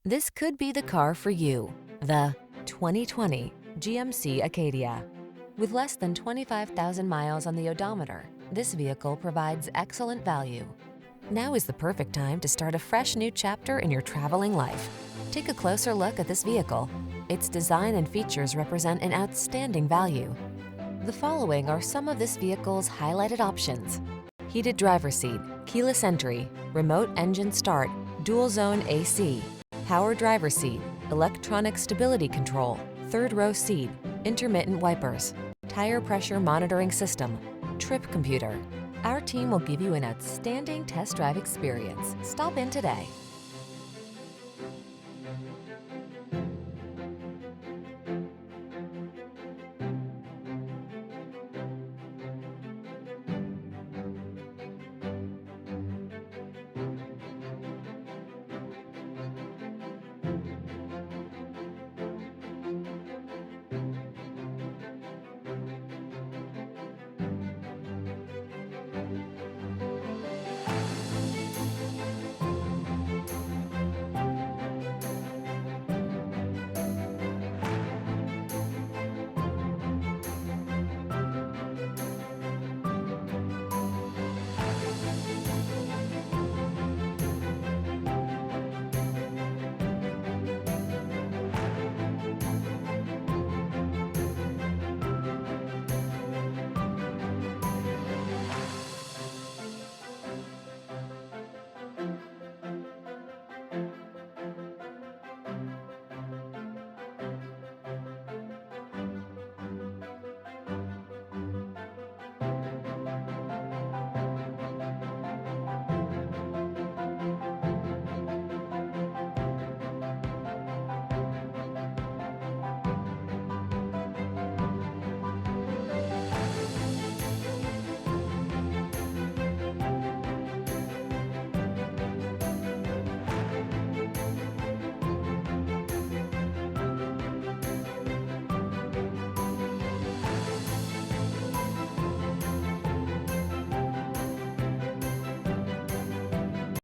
This could be the car for you. The 2020 GMC Acadia. With less than 25,000 miles on the odometer, this vehicle provides excellent value. Now is the perfect time to start a fresh new chapter in your traveling life. Take a closer look at this vehicle. Its design and features represent an outstanding value. The following are some of this vehicle's highlighted options: heated driver's seat, keyless entry, remote engine start, dual zone AC, power driver's seat, electronic stability control, third row seat, intermittent wipers, tire pressure monitoring system, trip computer. Our team will give you an outstanding test drive experience. Stop in today.